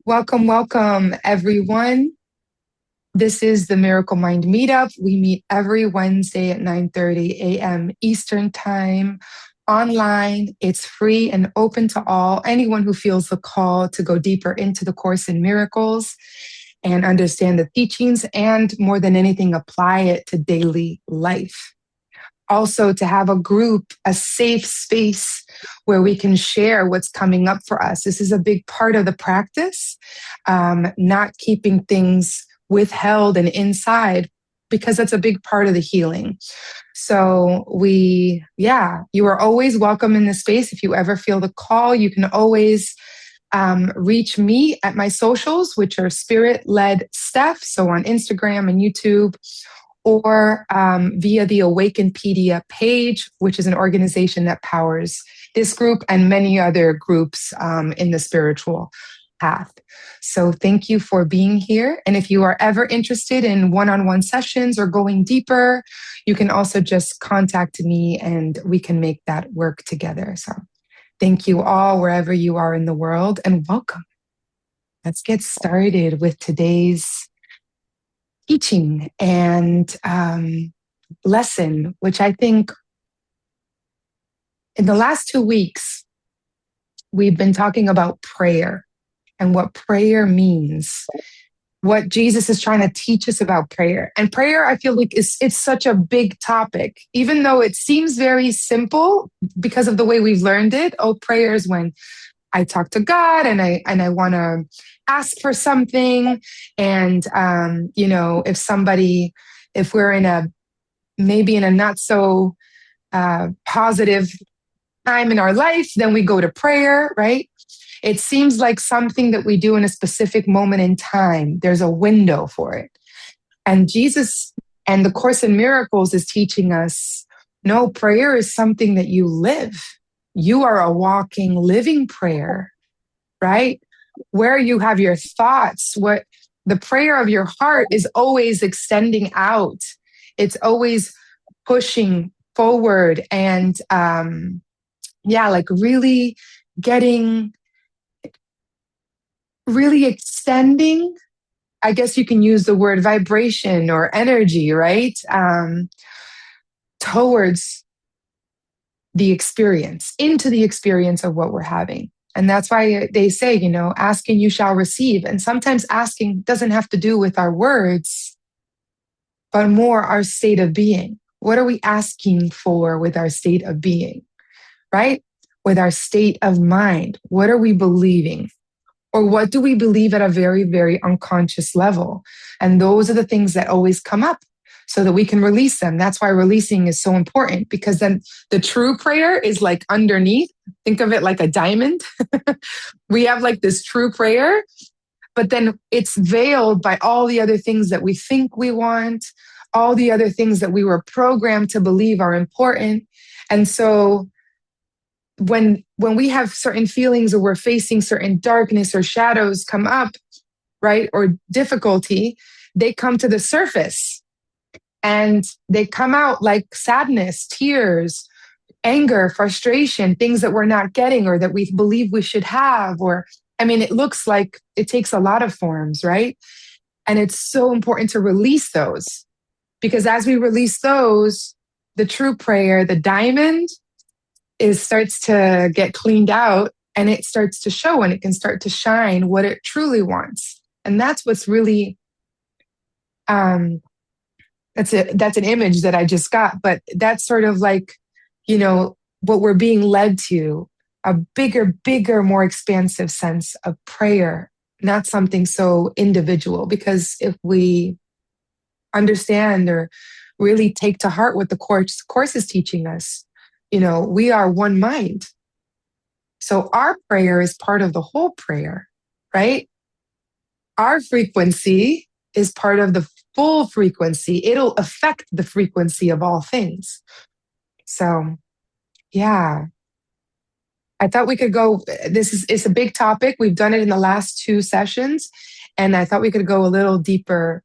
Welcome, welcome, everyone. This is the Miracle Mind Meetup. We meet every Wednesday at 9:30 a.m. Eastern Time online. It's free and open to all, anyone who feels the call to go deeper into the Course in Miracles and understand the teachings, and more than anything, apply it to daily life. Also, to have a group, a safe space where we can share what's coming up for us. This is a big part of the practice, not keeping things withheld and inside, because that's a big part of the healing. So you are always welcome in this space. If you ever feel the call, you can always reach me at my socials, which are Spirit-Led Steph. So on Instagram and YouTube, or via the Awakenpedia page, which is an organization that powers this group and many other groups in the spiritual path. So thank you for being here. And if you are ever interested in one-on-one sessions or going deeper, you can also just contact me and we can make that work together. So thank you all wherever you are in the world, and welcome. Let's get started with today's teaching and lesson, which I think in the last 2 weeks, we've been talking about prayer and what prayer means, what Jesus is trying to teach us about prayer. And prayer, I feel like it's such a big topic, even though it seems very simple because of the way we've learned it. Oh, prayer is when I talk to God and I want to ask for something. And, if we're maybe in a not so positive time in our life, then we go to prayer, right? It seems like something that we do in a specific moment in time. There's a window for it. And Jesus and the Course in Miracles is teaching us, no, prayer is something that you live. You are a walking, living prayer, right? Where you have your thoughts, what the prayer of your heart is always extending out. It's always pushing forward and, really extending. I guess you can use the word vibration or energy, right? Towards the experience, into the experience of what we're having. And that's why they say, ask and you shall receive. And sometimes asking doesn't have to do with our words, but more our state of being. What are we asking for with our state of being, right? With our state of mind, what are we believing? Or what do we believe at a very, very unconscious level? And those are the things that always come up so that we can release them. That's why releasing is so important, because then the true prayer is like underneath. Think of it like a diamond. We have like this true prayer, but then it's veiled by all the other things that we think we want, all the other things that we were programmed to believe are important. And so when we have certain feelings or we're facing certain darkness or shadows come up, right, or difficulty, they come to the surface and they come out like sadness, tears, anger, frustration, things that we're not getting or that we believe we should have. It looks like it takes a lot of forms, right? And it's so important to release those, because as we release those, the true prayer, the diamond, starts to get cleaned out, and it starts to show, and it can start to shine what it truly wants. And that's what's really, that's an image that I just got, but that's sort of like, what we're being led to, a bigger, more expansive sense of prayer, not something so individual. Because if we understand or really take to heart what the course is teaching us, we are one mind. So our prayer is part of the whole prayer, right? Our frequency is part of the full frequency. It'll affect the frequency of all things. So, yeah. I thought we could go, it's a big topic. We've done it in the last 2 sessions, and I thought we could go a little deeper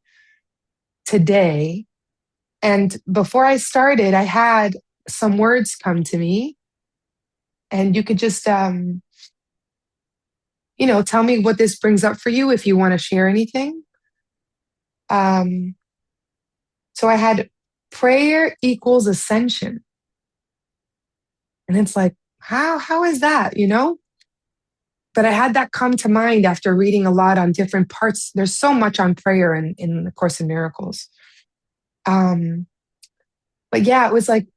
today. And before I started, I had some words come to me, and you could just, tell me what this brings up for you if you want to share anything. So I had prayer equals ascension. And it's like, how is that, But I had that come to mind after reading a lot on different parts. There's so much on prayer in the Course in Miracles. But yeah, it was like,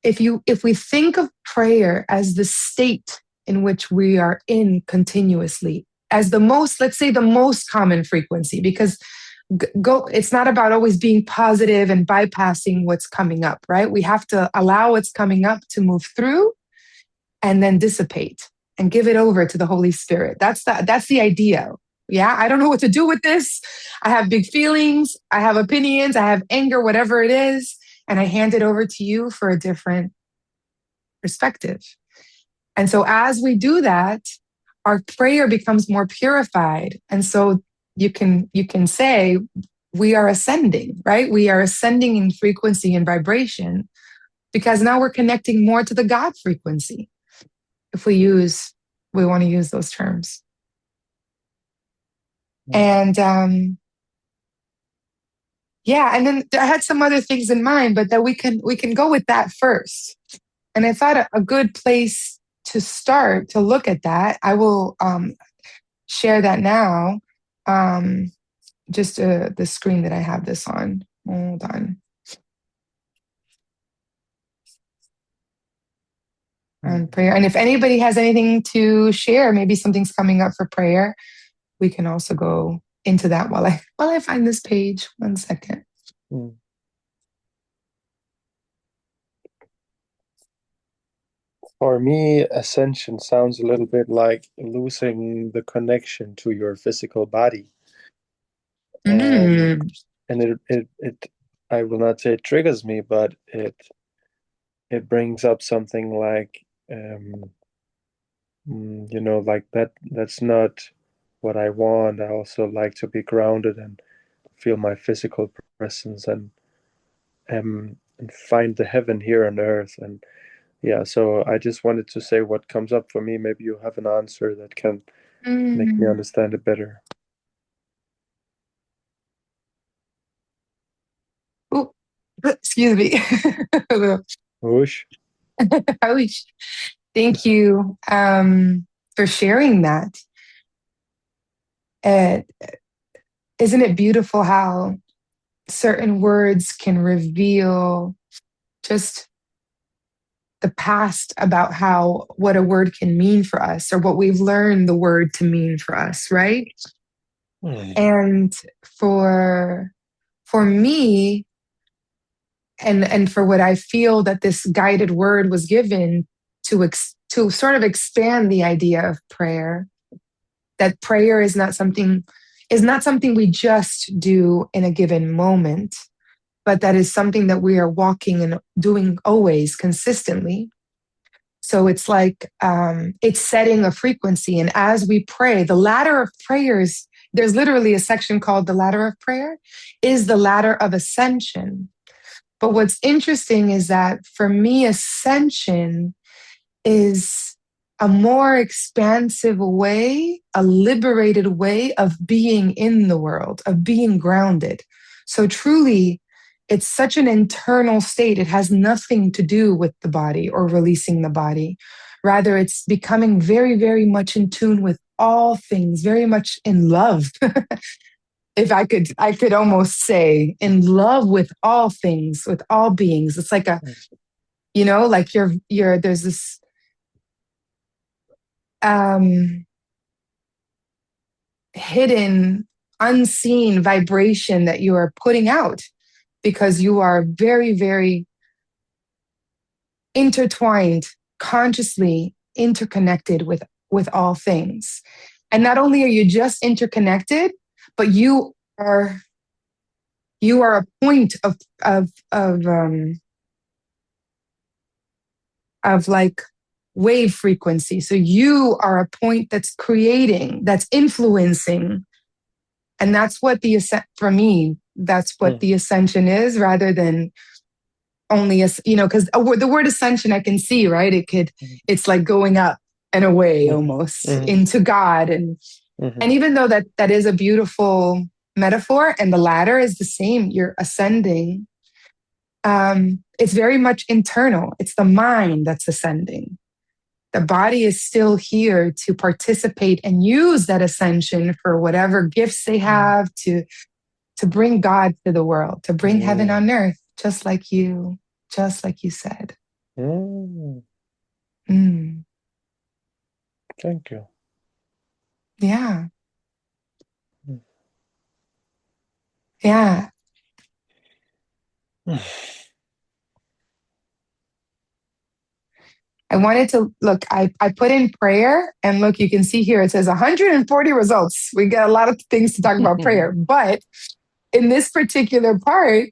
if we think of prayer as the state in which we are in continuously, as let's say the most common frequency, because it's not about always being positive and bypassing what's coming up, right? We have to allow what's coming up to move through and then dissipate and give it over to the Holy Spirit. That's the idea. Yeah, I don't know what to do with this. I have big feelings, I have opinions, I have anger, whatever it is, and I hand it over to you for a different perspective. And so as we do that, our prayer becomes more purified. And so you can say we are ascending, right? We are ascending in frequency and vibration because now we're connecting more to the God frequency. If we want to use those terms. And yeah, and then I had some other things in mind, but that we can go with that first. And I thought a good place to start to look at that, I will share that now. Just the screen that I have this on. Hold on. On prayer. And if anybody has anything to share, maybe something's coming up for prayer, we can also go into that while I find this page. 1 second. For me, ascension sounds a little bit like losing the connection to your physical body. And it I will not say it triggers me, but it brings up something like like that's not what I want. I also like to be grounded and feel my physical presence and find the heaven here on earth. And yeah, so I just wanted to say what comes up for me. Maybe you have an answer that can make me understand it better. Oh, excuse me. Whoosh. Thank you for sharing that. Isn't it beautiful how certain words can reveal just the past about what a word can mean for us or what we've learned the word to mean for us, right? And for me, and for what I feel that this guided word was given to sort of expand the idea of prayer, that prayer is not something we just do in a given moment, but that is something that we are walking and doing always consistently. So it's like it's setting a frequency. And as we pray, the ladder of prayers, there's literally a section called the ladder of prayer, is the ladder of ascension. But what's interesting is that for me, ascension is a more expansive way, a liberated way of being in the world, of being grounded. So truly, it's such an internal state. It has nothing to do with the body or releasing the body. Rather, it's becoming very, very much in tune with all things, very much in love. If I could almost say in love with all things, with all beings. It's like like there's this hidden, unseen vibration that you are putting out because you are very, very intertwined, consciously interconnected with all things. And not only are you just interconnected, but you are a point of like wave frequency. So you are a point that's creating, that's influencing. And that's what for me, that's what the ascension is, rather than only because the word ascension I can see, right? It's like going up, in a way, Mm-hmm. almost Mm-hmm. into God. Mm-hmm. And even though that is a beautiful metaphor, and the ladder is the same, you're ascending. It's very much internal. It's the mind that's ascending. The body is still here to participate and use that ascension for whatever gifts they have to bring God to the world, to bring heaven Mm. on earth, just like you said. Mm. Mm, Thank you. yeah, Mm. yeah. I wanted to look, I put in prayer, and look, you can see here it says 140 results. We got a lot of things to talk about prayer, but in this particular part,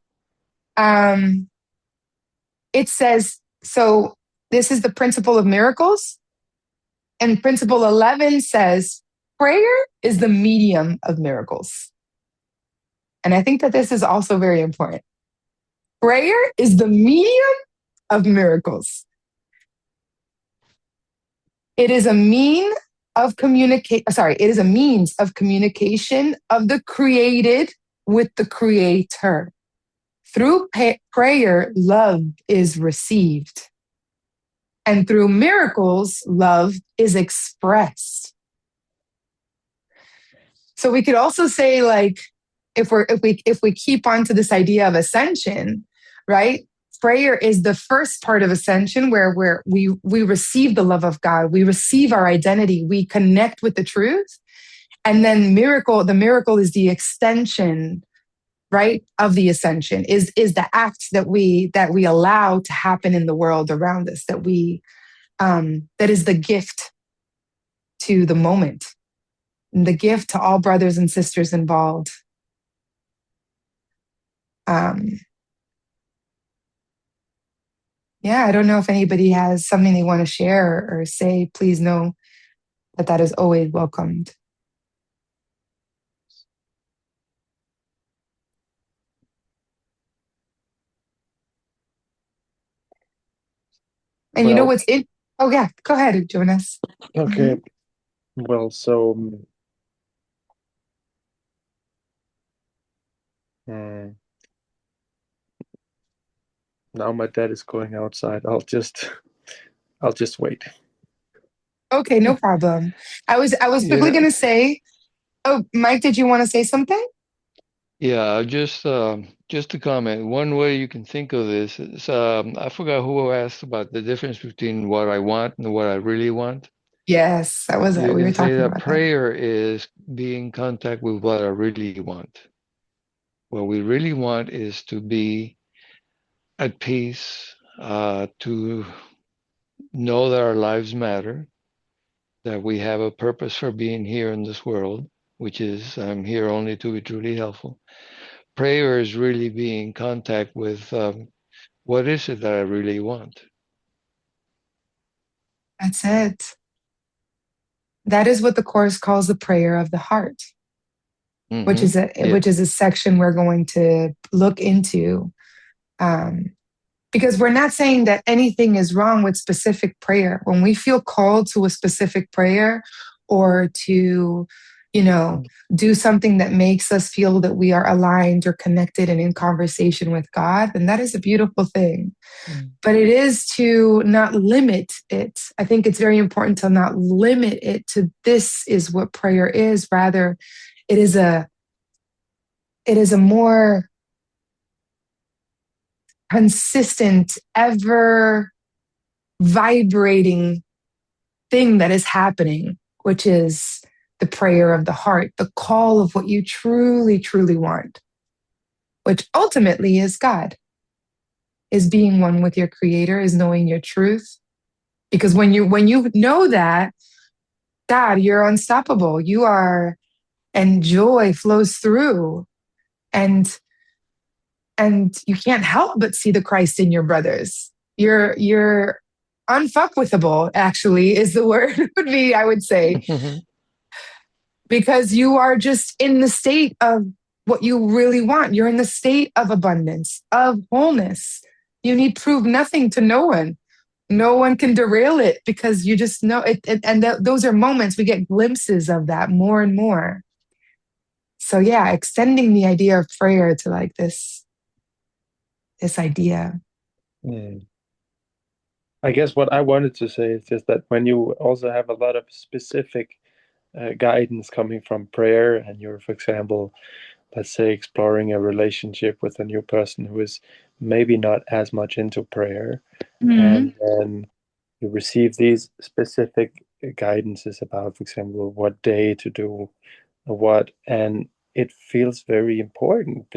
um, it says, so this is the principle of miracles. And principle 11 says, prayer is the medium of miracles. And I think that this is also very important. Prayer is the medium of miracles. It is a mean of it is a means of communication of the created with the creator. Through prayer, love is received. And through miracles, love is expressed. So we could also say, like, if we keep on to this idea of ascension, right? Prayer is the first part of ascension where we receive the love of God, we receive our identity, we connect with the truth. And then the miracle is the extension, right, of the ascension, is the act that we allow to happen in the world around us, that is the gift to the moment, and the gift to all brothers and sisters involved. Yeah, I don't know if anybody has something they want to share or say. Please know that is always welcomed. And you know Well, what's it? Oh yeah, go ahead, Jonas. okay. Well, so mm, now my dad is going outside. I'll just wait. Okay, no problem. I was quickly Yeah, gonna say, oh, Mike, did you want to say something? yeah. Just to comment, one way you can think of this is I forgot who asked about the difference between what I want and what I really want. Yes, that was it. You We were can say talking that about that. prayer is being in contact with what I really want. What we really want is to be at peace, to know that our lives matter, that we have a purpose for being here in this world, which is I'm here only to be truly helpful. Prayer is really being in contact with what is it that I really want. That's it. That is what the Course calls the prayer of the heart, which is Yeah. a section we're going to look into. Um, because we're not saying that anything is wrong with specific prayer. When we feel called to a specific prayer, or to, do something that makes us feel that we are aligned or connected and in conversation with God, then that is a beautiful thing. But it is to not limit it. I think it's very important to not limit it to this is what prayer is. Rather, it is a more consistent, ever vibrating thing that is happening, which is the prayer of the heart, the call of what you truly, truly want, which ultimately is God, is being one with your creator, is knowing your truth. Because when you know that, God, you're unstoppable. You are, and joy flows through. And you can't help but see the Christ in your brothers. You're unfuckwithable, actually, is the word would be, I would say, because you are just in the state of what you really want. You're in the state of abundance, of wholeness. You need prove nothing to no one. no one can derail it because you just know it. And those are moments we get glimpses of that more and more. So yeah, extending the idea of prayer to like this idea. Mm. I guess what I wanted to say is just that when you also have a lot of specific guidance coming from prayer, and you're, for example, let's say, exploring a relationship with a new person who is maybe not as much into prayer, Mm-hmm. and then you receive these specific guidances about, for example, what day to do what, and it feels very important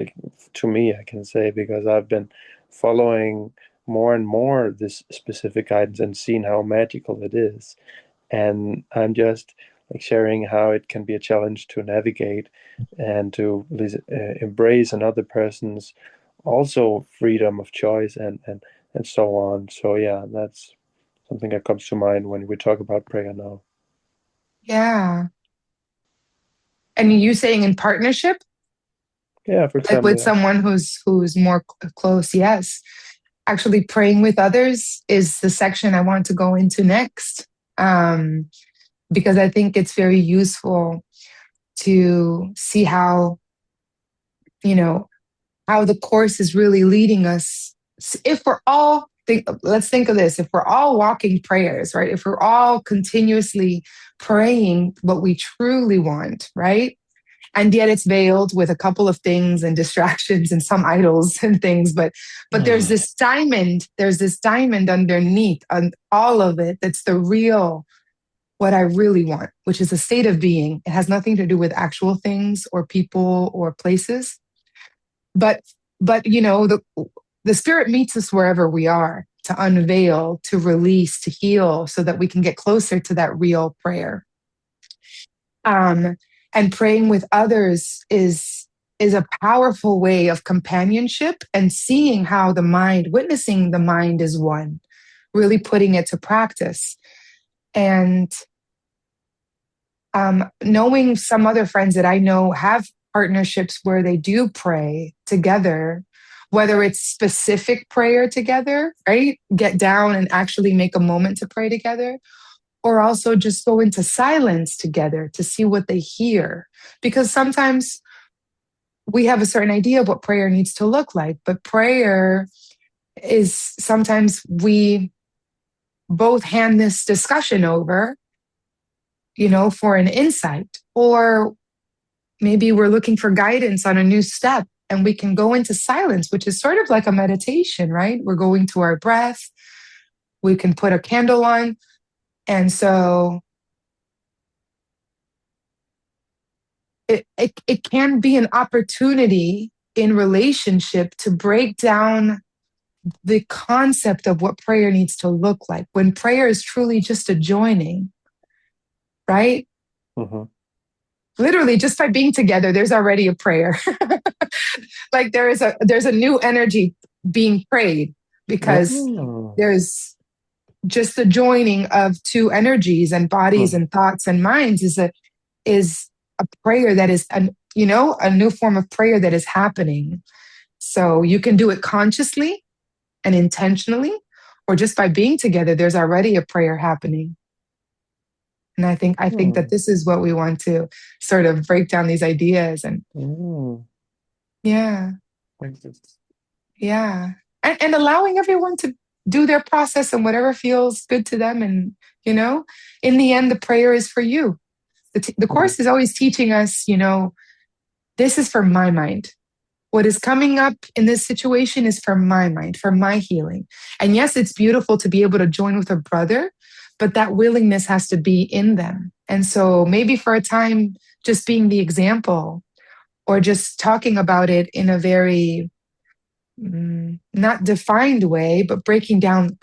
to me, I can say, because I've been following more and more this specific guidance and seeing how magical it is. And I'm just like sharing how it can be a challenge to navigate and to embrace another person's also freedom of choice, and so on. So yeah, that's something that comes to mind when we talk about prayer now. Yeah. And you saying in partnership, Yeah, for like example, with yeah. someone who's more close, yes. Actually, praying with others is the section I want to go into next, because I think it's very useful to see how, you know, how the course is really leading us. If we're all let's think of this: if we're all walking prayers, right? If we're all continuously praying what we truly want, right? And yet it's veiled with a couple of things and distractions and some idols and things, but there's this diamond underneath on all of it that's the real, what I really want, which is a state of being. It has nothing to do with actual things or people or places, but the spirit meets us wherever we are, to unveil, to release, to heal, so that we can get closer to that real prayer. And praying with others is a powerful way of companionship and seeing how the mind, witnessing the mind is one, really putting it to practice. And knowing some other friends that I know have partnerships where they do pray together, whether it's specific prayer together, right? Get down and actually make a moment to pray together, or also just go into silence together to see what they hear. Because sometimes we have a certain idea of what prayer needs to look like, but prayer is sometimes we both hand this discussion over, for an insight, or maybe we're looking for guidance on a new step, and we can go into silence, which is sort of like a meditation, right? We're going to our breath. We can put a candle on. And so it can be an opportunity in relationship to break down the concept of what prayer needs to look like, when prayer is truly just a joining, right? Mm-hmm. Literally, just by being together, there's already a prayer. Like there's a new energy being prayed, because Oh. there's just the joining of two energies and bodies Mm. and thoughts and minds is a prayer that is a new form of prayer that is happening. So you can do it consciously and intentionally, or just by being together, there's already a prayer happening. And I think that Mm. this is what we want to sort of break down these ideas. And Mm. yeah, Thank you. yeah. And allowing everyone to do their process and whatever feels good to them. And, in the end, the prayer is for you. The Mhm. course is always teaching us, this is for my mind. What is coming up in this situation is for my mind, for my healing. And yes, it's beautiful to be able to join with a brother, but that willingness has to be in them. And so maybe for a time, just being the example, or just talking about it in a very not defined way, but breaking down,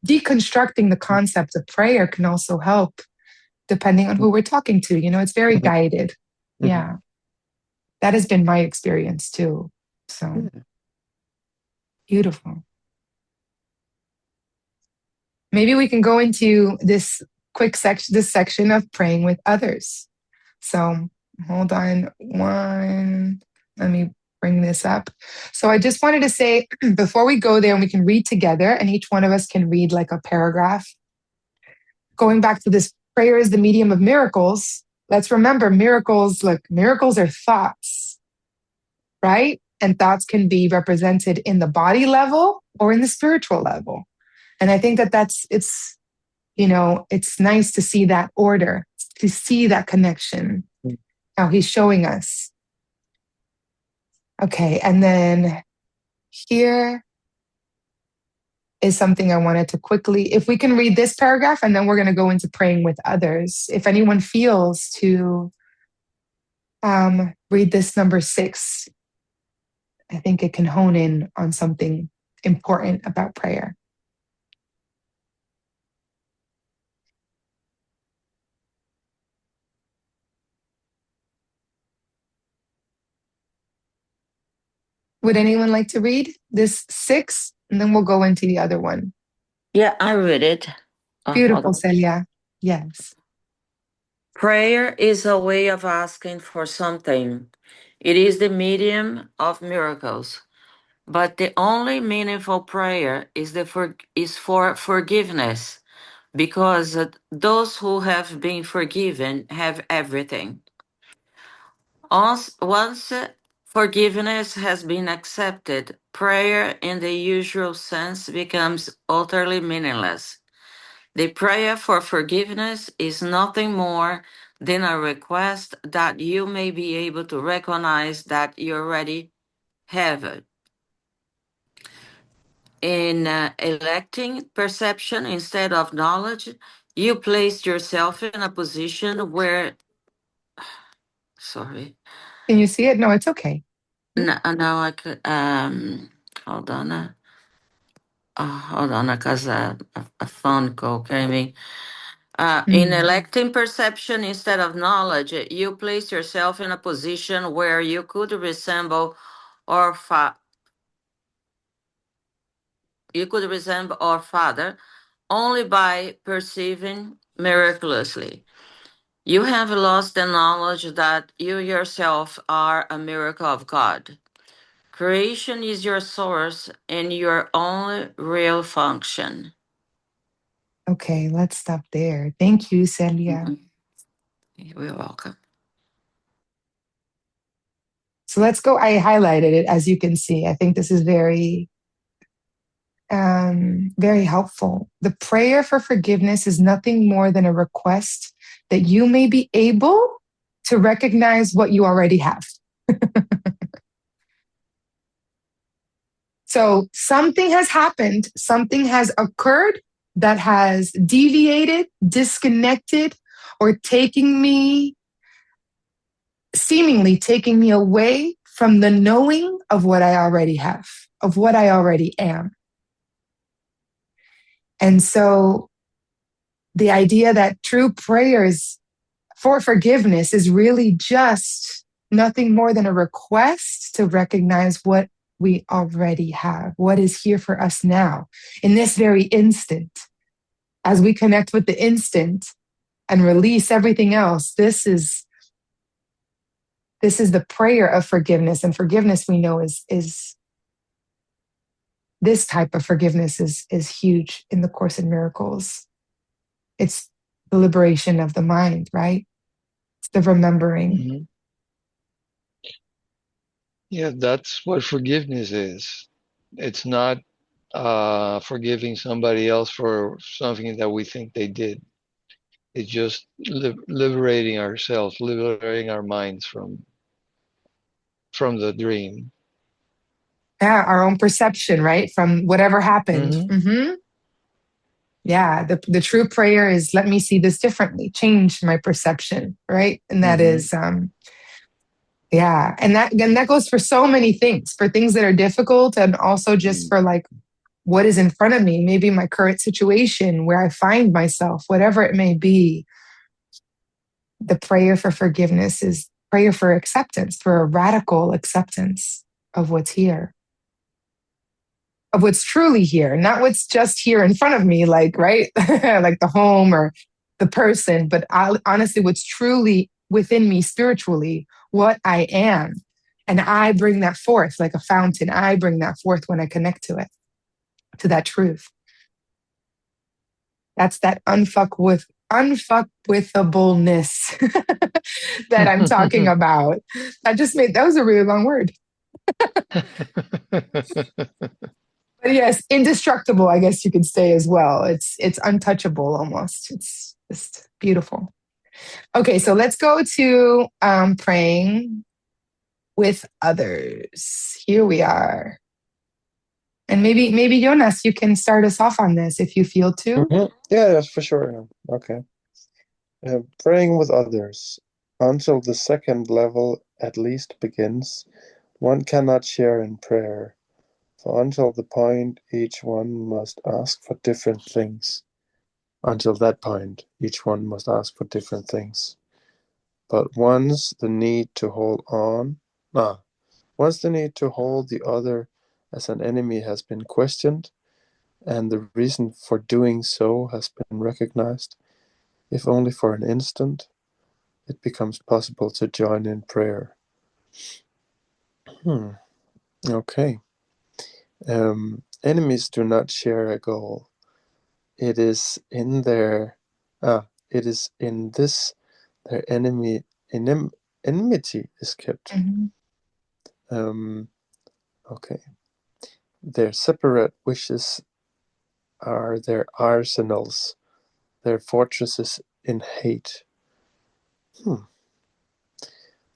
deconstructing the concept of prayer can also help, depending on who we're talking to. It's very Mhm. guided. Mhm. Yeah. That has been my experience too. So Yeah. beautiful. Maybe we can go into this section of praying with others. So hold on let me bring this up. So I just wanted to say, before we go there, and we can read together, and each one of us can read like a paragraph. Going back to this, prayer is the medium of miracles. Let's remember miracles, like miracles are thoughts, right? And thoughts can be represented in the body level or in the spiritual level. And I think that it's, it's nice to see that order, to see that connection, how he's showing us. Okay, and then here is something I wanted to quickly, if we can read this paragraph, and then we're going to go into praying with others. If anyone feels to read this number 6, I think it can hone in on something important about prayer. Would anyone like to read this 6? And then we'll go into the other one. Yeah, I read it. Beautiful, Celia. Yes. Prayer is a way of asking for something. It is the medium of miracles. But the only meaningful prayer is for forgiveness, because those who have been forgiven have everything. Once forgiveness has been accepted, prayer in the usual sense becomes utterly meaningless. The prayer for forgiveness is nothing more than a request that you may be able to recognize that you already have it. In electing perception instead of knowledge, you placed yourself in a position where, sorry. Can you see it? No, it's okay. No, I could, hold on. Hold on, because a phone call came in. In electing perception instead of knowledge, you place yourself in a position where you could resemble or father only by perceiving miraculously. You have lost the knowledge that you yourself are a miracle of God. Creation is your source and your only real function. Okay, let's stop there. Thank you, Celia. You're welcome. So let's go. I highlighted it, as you can see. I think this is very, very helpful. The prayer for forgiveness is nothing more than a request that you may be able to recognize what you already have. So something has happened, something has occurred that has deviated, disconnected, or seemingly taking me away from the knowing of what I already have, of what I already am. And so the idea that true prayers for forgiveness is really just nothing more than a request to recognize what we already have, what is here for us now, in this very instant. As we connect with the instant and release everything else, this is the prayer of forgiveness. And forgiveness, we know, is this type of forgiveness is huge in the Course in Miracles. It's the liberation of the mind, right? It's the remembering. Mm-hmm. Yeah, that's what forgiveness is. It's not forgiving somebody else for something that we think they did. It's just liberating ourselves, liberating our minds from the dream. Yeah, our own perception, right? From whatever happened. Mm-hmm. Mm-hmm. Yeah, the true prayer is, let me see this differently, change my perception, right? And that is yeah, and that goes for so many things, for things that are difficult, and also just for like what is in front of me, maybe my current situation, where I find myself, whatever it may be. The prayer for forgiveness is prayer for acceptance, for a radical acceptance of what's here, of what's truly here, not what's just here in front of me, like, right? Like the home or the person, but honestly, what's truly within me spiritually, what I am. And I bring that forth like a fountain. I bring that forth when I connect to it, to that truth. That's that unfuckwitableness that I'm talking about. That was a really long word. But yes, indestructible, I guess you could say as well. It's untouchable almost. It's just beautiful. Okay, so let's go to praying with others. Here we are. And maybe Jonas, you can start us off on this if you feel to. Mm-hmm. Yeah, that's for sure. Okay. Praying with others. Until the second level at least begins, one cannot share in prayer. For until the point, each one must ask for different things. Until that point, each one must ask for different things. But once the need to hold the other as an enemy has been questioned, and the reason for doing so has been recognized, if only for an instant, it becomes possible to join in prayer. Okay. Enemies do not share a goal. It is in this their enmity is kept. Mm-hmm. Okay. Their separate wishes are their arsenals, their fortresses in hate.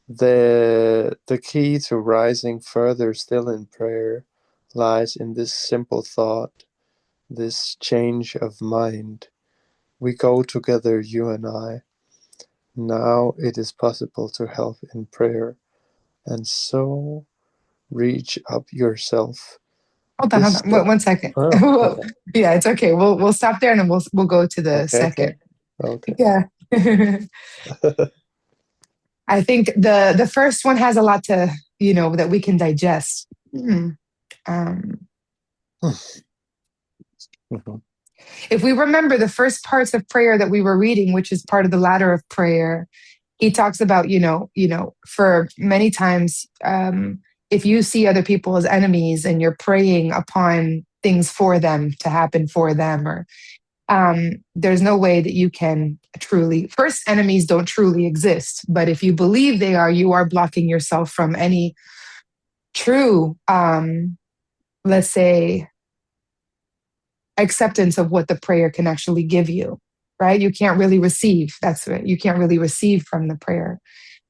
The key to rising further still in prayer lies in this simple thought, this change of mind. We go together, you and I. Now it is possible to help in prayer, and so reach up yourself. Hold on. One second. Oh, Yeah, it's okay. We'll stop there and then we'll go to the second. Okay. Yeah. I think the first one has a lot to, that we can digest. If we remember the first parts of prayer that we were reading, which is part of the ladder of prayer, he talks about, for many times, if you see other people as enemies and you're praying upon things for them to happen for them, or there's no way that you can truly, first, enemies don't truly exist. But if you believe they are, you are blocking yourself from any true, let's say, acceptance of what the prayer can actually give you, right? You can't really receive. That's what you can't really receive from the prayer.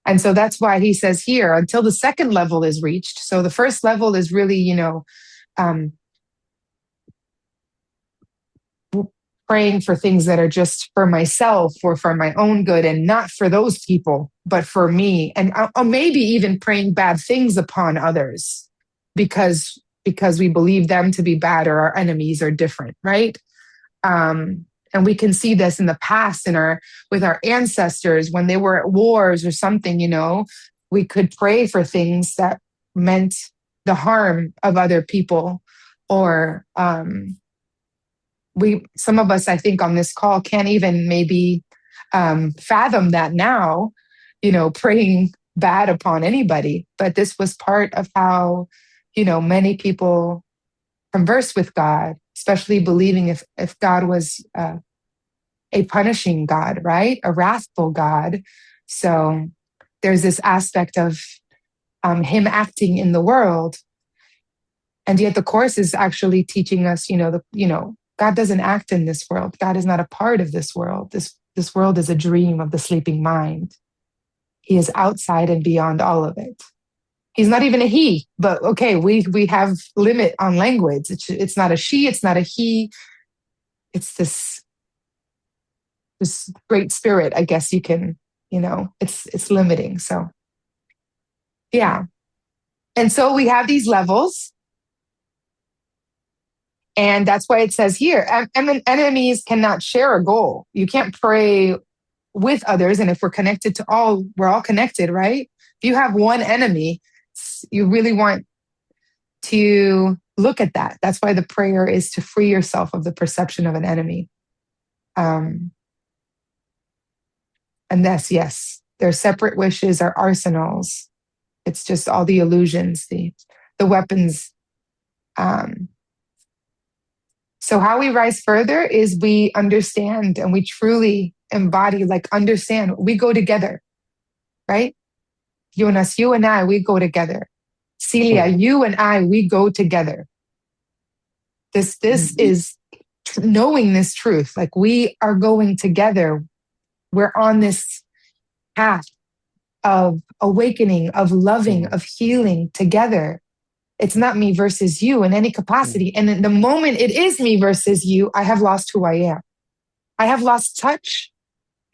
And so that's why he says here, until the second level is reached. So the first level is really, praying for things that are just for myself or for my own good and not for those people, but for me. And maybe even praying bad things upon others because we believe them to be bad or our enemies are different, right? And we can see this in the past with our ancestors when they were at wars or something, we could pray for things that meant the harm of other people, or some of us, I think, on this call can't even maybe fathom that now, praying bad upon anybody. But this was part of how, many people converse with God, especially believing if God was a punishing God, right? A wrathful God. So there's this aspect of him acting in the world. And yet the Course is actually teaching us, God doesn't act in this world. God is not a part of this world. This world is a dream of the sleeping mind. He is outside and beyond all of it. He's not even a he, but okay, we have limit on language. It's not a she, it's not a he. It's this great spirit, I guess you can, it's limiting. So yeah. And so we have these levels. And that's why it says here, enemies cannot share a goal. You can't pray with others. And if we're connected to all, we're all connected, right? If you have one enemy, you really want to look at that. That's why the prayer is to free yourself of the perception of an enemy. And yes, their separate wishes are arsenals. It's just all the illusions, the weapons. So how we rise further is we understand and we truly embody, like understand. We go together, right? Jonas, you and I, we go together. Celia, you and I, we go together. This is knowing this truth. Like we are going together. We're on this path of awakening, of loving, of healing together. It's not me versus you in any capacity. And the moment it is me versus you, I have lost who I am. I have lost touch.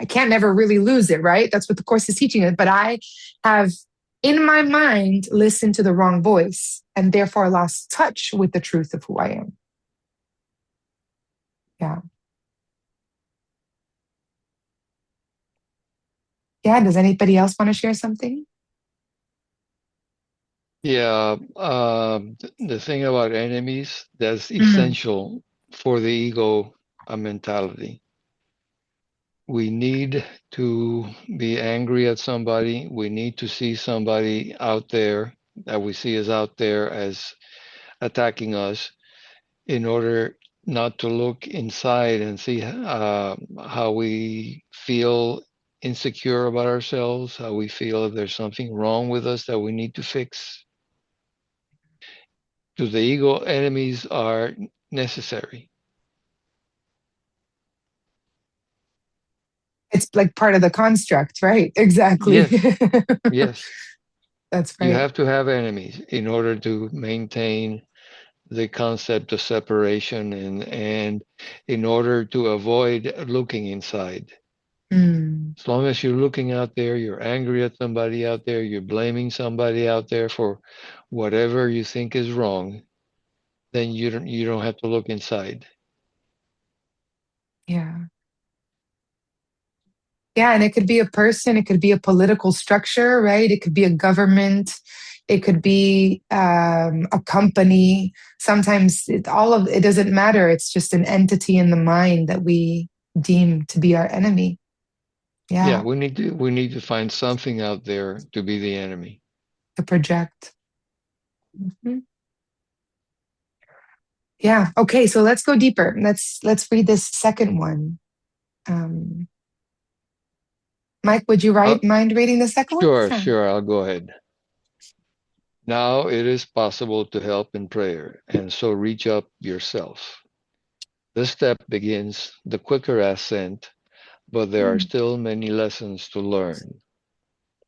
I can't never really lose it, right? That's what the Course is teaching us. But I have, in my mind, listened to the wrong voice and therefore lost touch with the truth of who I am. Yeah. Yeah. Does anybody else want to share something? Yeah, the thing about enemies, that's essential for the ego mentality. We need to be angry at somebody. We need to see somebody out there that we see as out there as attacking us in order not to look inside and see how we feel insecure about ourselves, how we feel if there's something wrong with us that we need to fix. To the ego, enemies are necessary. It's like part of the construct, right? Exactly. Yes, yes. That's right. You have to have enemies in order to maintain the concept of separation and in order to avoid looking inside. As long as you're looking out there, you're angry at somebody out there, you're blaming somebody out there for whatever you think is wrong, then you don't have to look inside. Yeah. Yeah, and it could be a person, it could be a political structure, right? It could be a government, it could be a company. Sometimes it doesn't matter. It's just an entity in the mind that we deem to be our enemy. Yeah, Yeah, we need to find something out there to be the enemy. to project. Mhm. Yeah. Okay. So let's go deeper. Let's read this second one. Mike, would you mind reading the second one? Sure, I'll go ahead. Now it is possible to help in prayer, and so reach up yourself. This step begins the quicker ascent, but there are still many lessons to learn.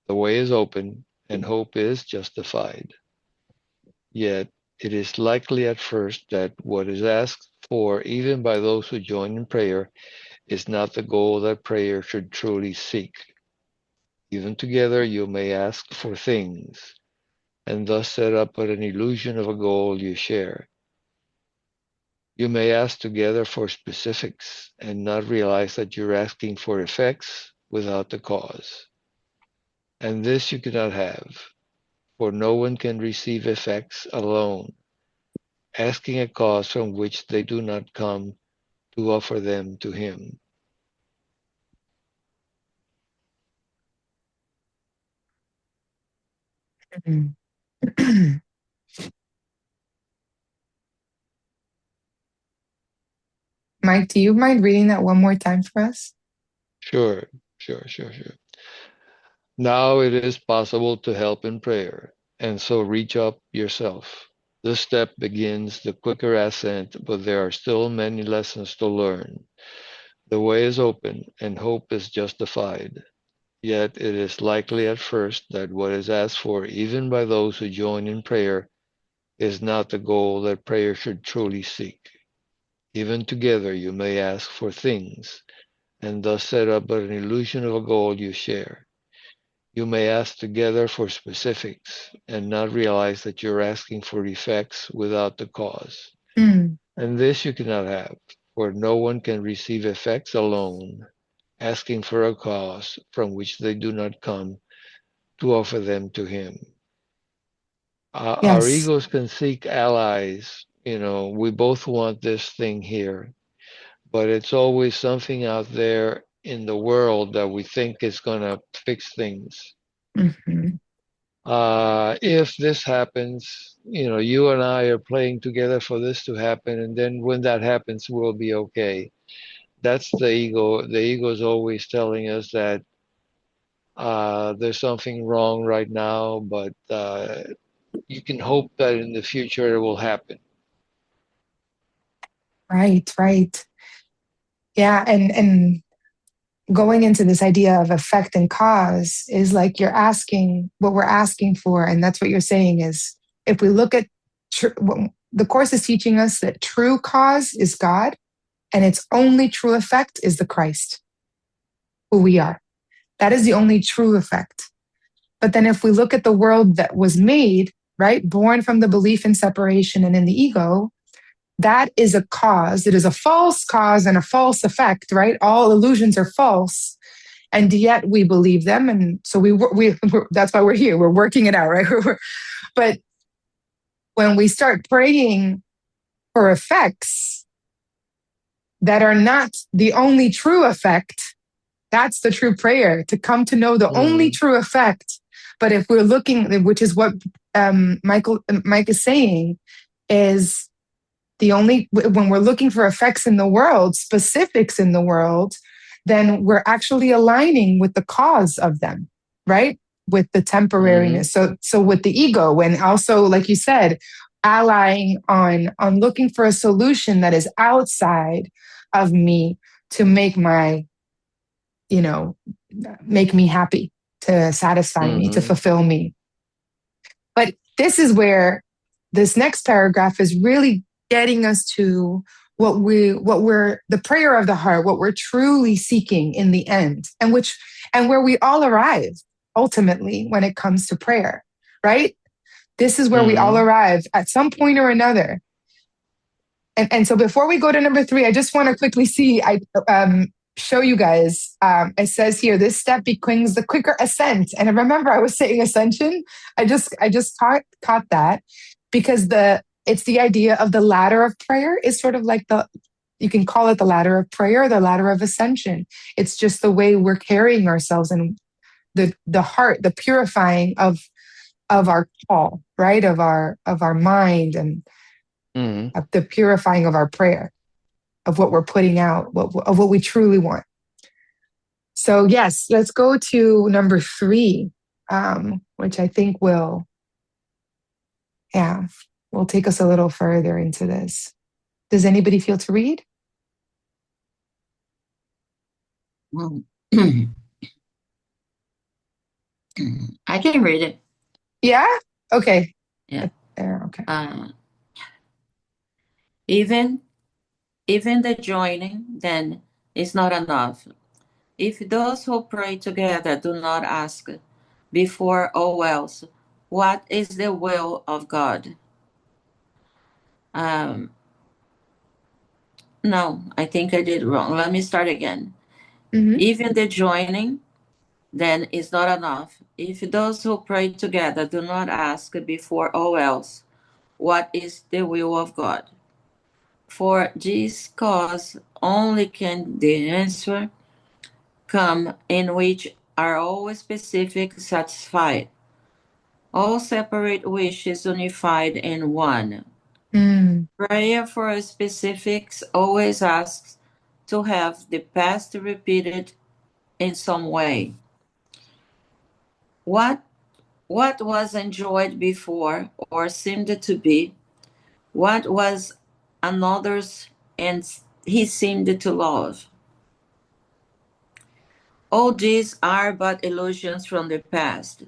The way is open, and hope is justified. Yet it is likely at first that what is asked for, even by those who join in prayer, is not the goal that prayer should truly seek. Even together, you may ask for things, and thus set up but an illusion of a goal you share. You may ask together for specifics and not realize that you're asking for effects without the cause. And this you cannot have, for no one can receive effects alone, asking a cause from which they do not come to offer them to him. Mike, do you mind reading that one more time for us? Sure. Now it is possible to help in prayer, and so reach up yourself. This step begins the quicker ascent, but there are still many lessons to learn. The way is open, and hope is justified. Yet it is likely at first that what is asked for, even by those who join in prayer, is not the goal that prayer should truly seek. Even together you may ask for things, and thus set up but an illusion of a goal you share. You may ask together for specifics and not realize that you're asking for effects without the cause. And this you cannot have, for no one can receive effects alone, asking for a cause from which they do not come to offer them to him. Our Yes. egos can seek allies. We both want this thing here, but it's always something out there in the world that we think is going to fix things. Mm-hmm. If this happens, you and I are playing together for this to happen, and then when that happens, we'll be okay. That's the ego. The ego is always telling us that there's something wrong right now, but you can hope that in the future it will happen. Right, right. Yeah, and going into this idea of effect and cause is like you're asking what we're asking for, and that's what you're saying is if we look at the course is teaching us that true cause is God, and its only true effect is the Christ, who we are. That is the only true effect. But then if we look at the world that was made, right, born from the belief in separation and in the ego, that is a cause. It is a false cause and a false effect, right? All illusions are false. And yet we believe them. And so that's why we're here. We're working it out, right? But when we start praying for effects that are not the only true effect, that's the true prayer, to come to know the only true effect. But if we're looking, which is what Mike is saying, is when we're looking for effects in the world, specifics in the world, then we're actually aligning with the cause of them, right? With the temporariness. So with the ego, and also, like you said, allying on looking for a solution that is outside of me to make make me happy, to satisfy me, to fulfill me. But this is where this next paragraph is really getting us to what we're the prayer of the heart, what we're truly seeking in the end, and where we all arrive ultimately when it comes to prayer, right? This is where we all arrive at some point or another. And so before we go to number 3, I just want to quickly show you guys. It says here, this step becomes the quicker ascent. And I remember I was saying ascension. I just caught that, because it's the idea of the ladder of prayer is sort of like you can call it the ladder of prayer, the ladder of ascension. It's just the way we're carrying ourselves, and the heart, the purifying of our call, right? Of our mind, and of the purifying of our prayer, of what we're putting out, of what we truly want. So yes, let's go to number 3, which I think will take us a little further into this. Does anybody feel to read? I can read it. Yeah? Okay. Yeah. There, okay. Even the joining, then, is not enough. If those who pray together do not ask before or else, what is the will of God? No, I think I did wrong. Let me start again. Even the joining, then, is not enough. If those who pray together do not ask before or else, what is the will of God? For this cause only can the answer come in which are all specific satisfied, all separate wishes unified in one. Prayer for specifics always asks to have the past repeated in some way. What was enjoyed before or seemed to be, what was another's and he seemed to love. All these are but illusions from the past.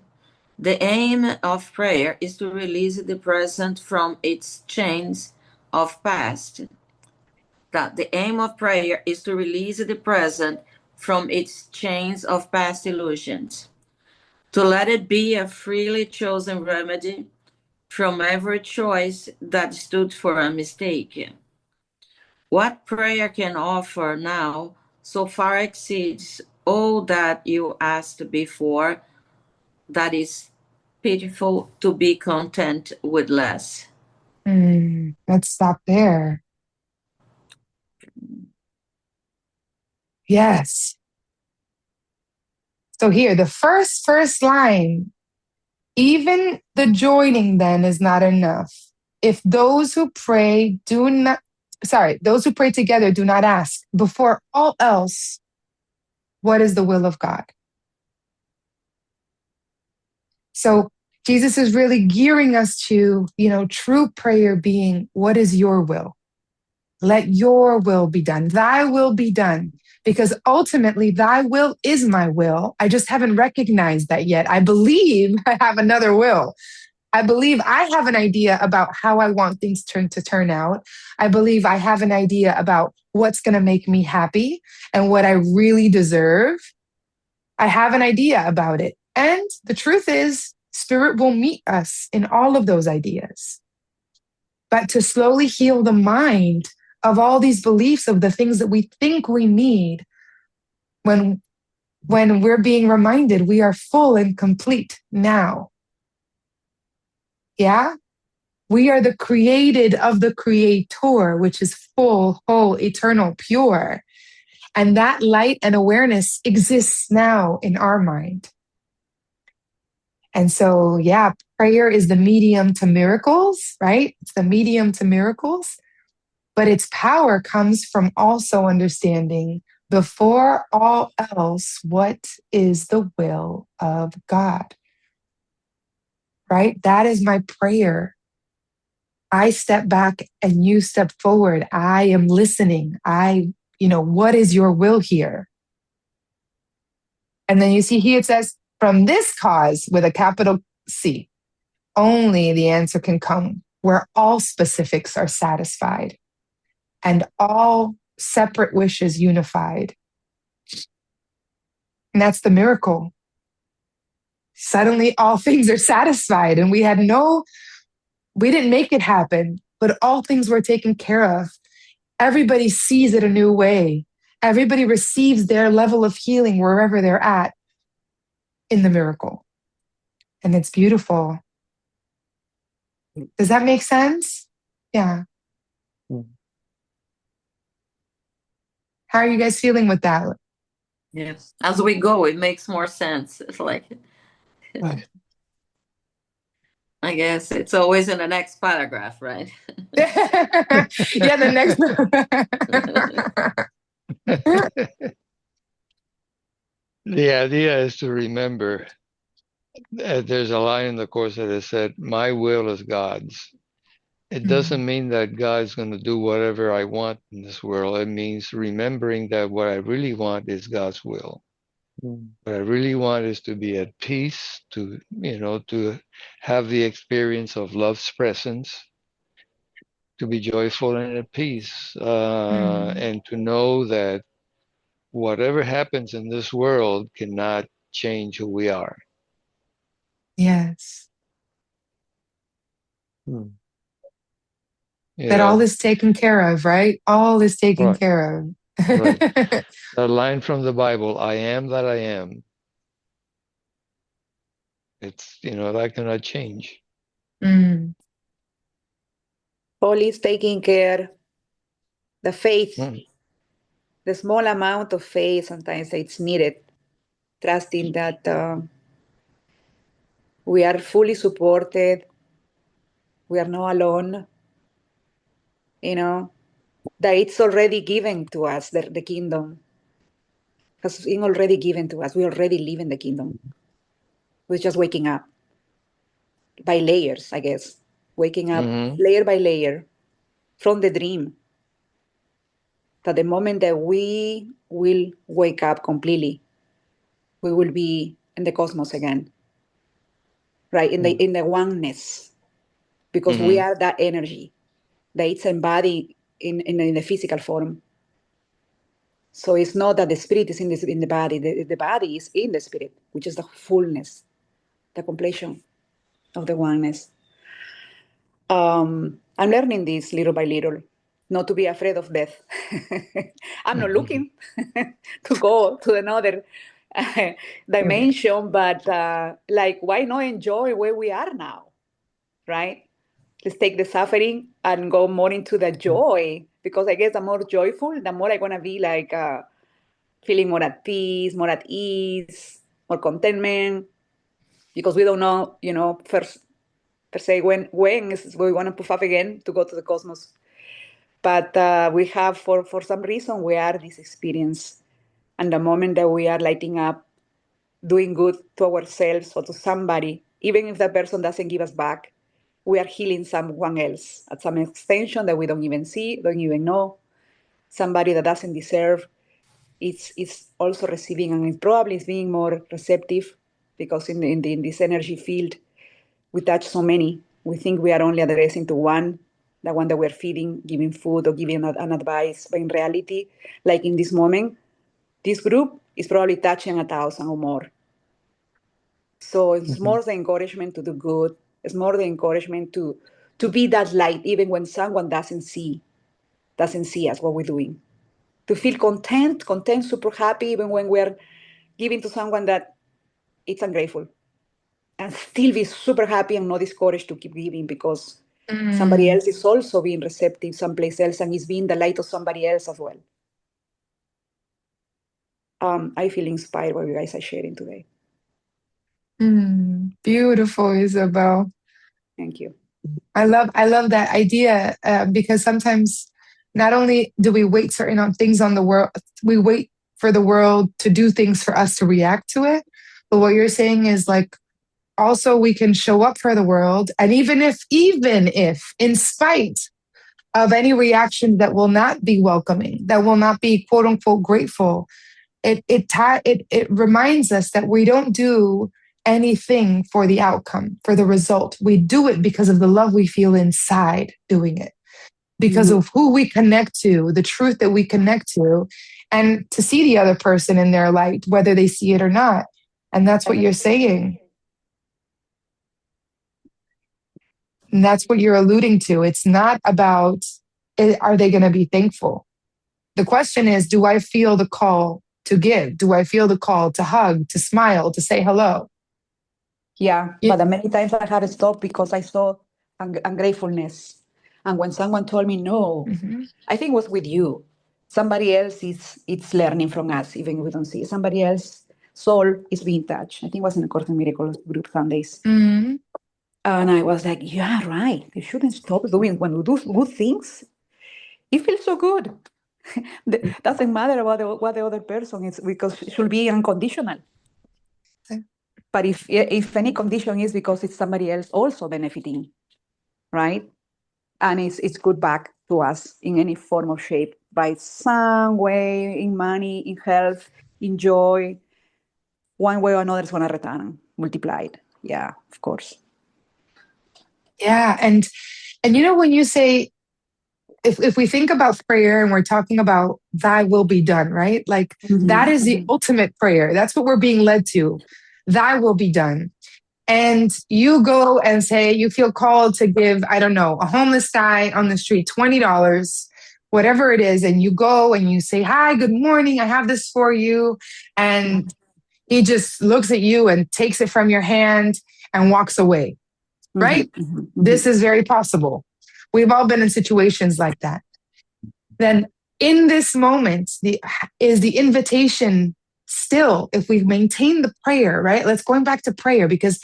The aim of prayer is to release the present from its chains of past. The aim of prayer is to release the present from its chains of past illusions, to let it be a freely chosen remedy from every choice that stood for a mistake. What prayer can offer now so far exceeds all that you asked before, that is pitiful to be content with less. Let's stop there. Yes. So here, the first line Even the joining then is not enough. If those who pray those who pray together do not ask before all else, what is the will of God? So Jesus is really gearing us to, true prayer being, what is your will? Let your will be done. Thy will be done. Because ultimately, thy will is my will. I just haven't recognized that yet. I believe I have another will. I believe I have an idea about how I want things to turn out. I believe I have an idea about what's going to make me happy and what I really deserve. I have an idea about it. And the truth is, Spirit will meet us in all of those ideas. But to slowly heal the mind of all these beliefs of the things that we think we need, when we're being reminded we are full and complete now. Yeah? We are the created of the Creator, which is full, whole, eternal, pure. And that light and awareness exists now in our mind. And so, prayer is the medium to miracles, right? It's the medium to miracles. But its power comes from also understanding, before all else, what is the will of God, right? That is my prayer. I step back and you step forward. I am listening. What is your will here? And then you see here it says, from this cause with a capital C, only the answer can come where all specifics are satisfied and all separate wishes unified. And that's the miracle. Suddenly all things are satisfied and we didn't make it happen, but all things were taken care of. Everybody sees it a new way. Everybody receives their level of healing wherever they're at in the miracle. And it's beautiful. Does that make sense? Yeah. How are you guys feeling with that? Yes. As we go, it makes more sense. It's like, I guess it's always in the next paragraph, right? Yeah, the next. The idea is to remember there's a line in the Course that has said, my will is God's. It doesn't mean that God's going to do whatever I want in this world. It means remembering that what I really want is God's will. What I really want is to be at peace, to have the experience of love's presence, to be joyful and at peace, and to know that whatever happens in this world cannot change who we are. Yes. That all is taken care of, right? All is taken care of. Right. That line from the Bible, I am that I am. It's, that cannot change. All is taking care. The faith, the small amount of faith, sometimes it's needed. Trusting that we are fully supported. We are not alone. That it's already given to us, the kingdom has been already given to us. We already live in the kingdom. We're just waking up by layers, I guess. Waking up layer by layer from the dream. That the moment that we will wake up completely, we will be in the cosmos again, right? In the oneness, because we are that energy that it's embodied in the physical form. So it's not that the spirit is in the body. The body is in the spirit, which is the fullness, the completion of the oneness. I'm learning this little by little, not to be afraid of death. I'm not looking to go to another dimension, but why not enjoy where we are now, right? Let's take the suffering and go more into the joy, because I guess the more joyful, the more I'm going to be feeling more at peace, more at ease, more contentment. because we don't know, first per se when is we want to puff up again to go to the cosmos. But we have, for some reason, we are this experience. And the moment that we are lighting up, doing good to ourselves or to somebody, even if that person doesn't give us back, we are healing someone else at some extension that we don't even see, don't even know. Somebody that doesn't deserve, it's also receiving, and it probably is being more receptive, because in this energy field, we touch so many. We think we are only addressing to one, the one that we're feeding, giving food or giving an advice. But in reality, like in this moment, this group is probably touching 1,000 or more. So it's more the encouragement to do good. It's more the encouragement to be that light, even when someone doesn't see us, what we're doing. To feel content, super happy, even when we're giving to someone that it's ungrateful. And still be super happy and not discouraged to keep giving, because somebody else is also being receptive someplace else and is being the light of somebody else as well. I feel inspired by what you guys are sharing today. Beautiful, Isabel. Thank you. I love that idea, because sometimes not only do we wait certain things on the world, we wait for the world to do things for us to react to it. But what you're saying is like, also we can show up for the world, and even if in spite of any reaction that will not be welcoming, that will not be quote unquote grateful, it reminds us that we don't do anything for the outcome, for the result. We do it because of the love we feel inside doing it, because of who we connect to, the truth that we connect to, and to see the other person in their light, whether they see it or not. And that's what you're saying. And that's what you're alluding to. It's not about, are they going to be thankful? The question is, do I feel the call to give? Do I feel the call to hug, to smile, to say hello? Yeah, but many times I had to stop because I saw ungratefulness. And when someone told me no, I think it was with you. Somebody else it's learning from us, even if we don't see it. Somebody else soul is being touched. I think it was in the Course in Miracles group Sundays. And I was like, yeah, right. You shouldn't stop doing, when we do good things, it feels so good. Doesn't matter about what the other person is, because it should be unconditional. But if any condition is because it's somebody else also benefiting, right? And it's good back to us in any form of shape, by some way, in money, in health, in joy, one way or another is going to return multiplied. Yeah, of course. Yeah. And when you say, if we think about prayer and we're talking about thy will be done, right? Like that is the ultimate prayer. That's what we're being led to. Thy will be done. And you go and say, you feel called to give, I don't know, a homeless guy on the street, $20, whatever it is. And you go and you say, hi, good morning. I have this for you. And he just looks at you and takes it from your hand and walks away, right? This is very possible. We've all been in situations like that. Then in this moment, is the invitation still, if we maintain the prayer, right? Let's going back to prayer, because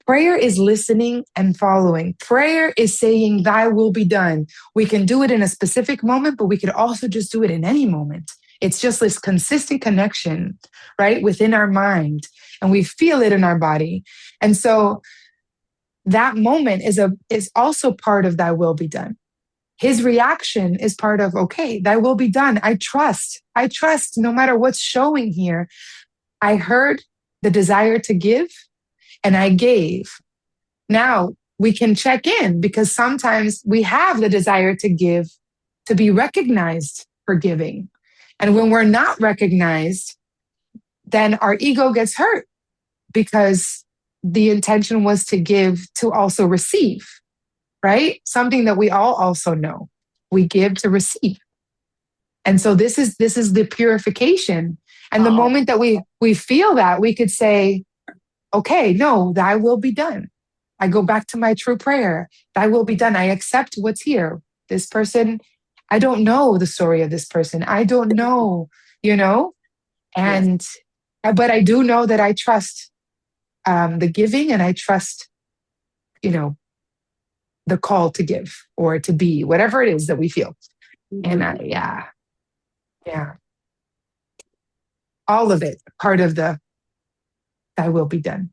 prayer is listening and following. Prayer is saying, thy will be done. We can do it in a specific moment, but we could also just do it in any moment. It's just this consistent connection, right, within our mind, and we feel it in our body. And so that moment is also part of thy will be done. His reaction is part of, okay, thy will be done. I trust no matter what's showing here. I heard the desire to give and I gave. Now we can check in, because sometimes we have the desire to give, to be recognized for giving. And when we're not recognized, then our ego gets hurt, because the intention was to give to also receive, right? Something that we all also know. We give to receive. And so this is the purification. And the moment that we feel that, we could say, okay, no, thy will be done. I go back to my true prayer. Thy will be done. I accept what's here. This person, I don't know the story of this person. I don't know, and, but I do know that I trust the giving, and I trust, the call to give or to be, whatever it is that we feel. And yeah, all of it, part of the thy will be done.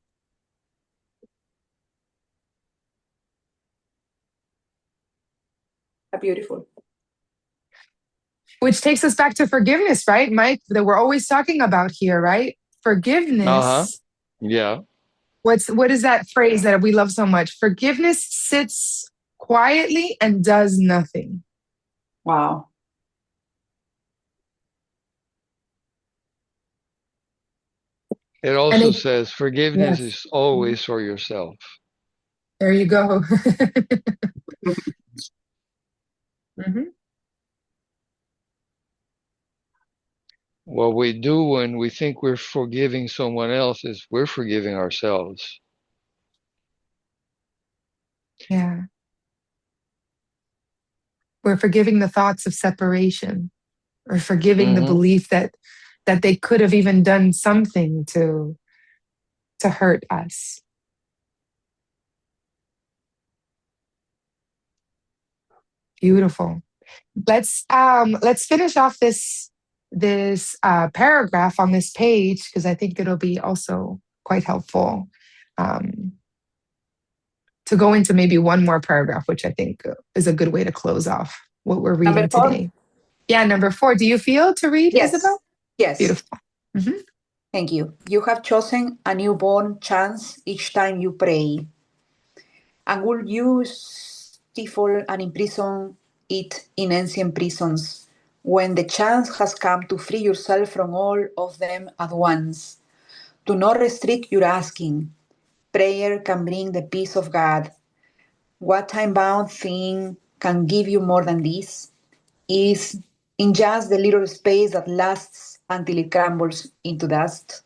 Beautiful. Which takes us back to forgiveness, right, Mike? That we're always talking about here, right? Forgiveness. Yeah. What is that phrase that we love so much? Forgiveness sits quietly and does nothing. Wow. It also says forgiveness is always for yourself. There you go. What we do when we think we're forgiving someone else is we're forgiving ourselves. Yeah. We're forgiving the thoughts of separation, or forgiving the belief that they could have even done something to hurt us. Beautiful. Let's finish off this paragraph on this page, because I think it'll be also quite helpful to go into maybe one more paragraph, which I think is a good way to close off what we're reading today. Yeah, number 4. Do you feel to read, Isabel? Yes. Beautiful. Thank you. You have chosen a newborn chance each time you pray, and will you stifle and imprison it in ancient prisons when the chance has come to free yourself from all of them at once? Do not restrict your asking. Prayer can bring the peace of God. What time-bound thing can give you more than this? Is in just the little space that lasts until it crumbles into dust.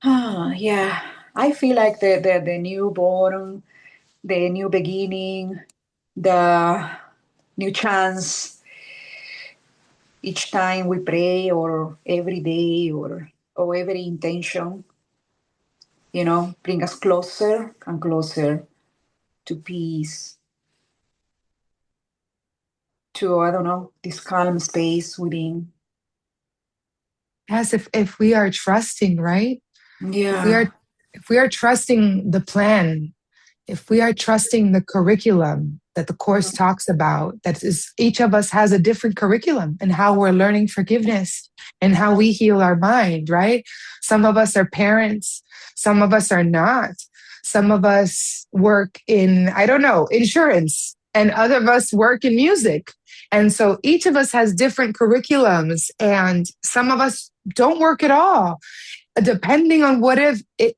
Yeah. I feel like the newborn, the new beginning, the new chance each time we pray, or every day, or every intention, bring us closer and closer to peace, to, I don't know, this calm space within. Yes, if we are trusting, right? Yeah. If we are trusting the plan, if we are trusting the curriculum that the Course talks about, that is, each of us has a different curriculum and how we're learning forgiveness and how we heal our mind, right? Some of us are parents, some of us are not. Some of us work in, I don't know, insurance, and other of us work in music. And so each of us has different curriculums, and some of us don't work at all. Depending on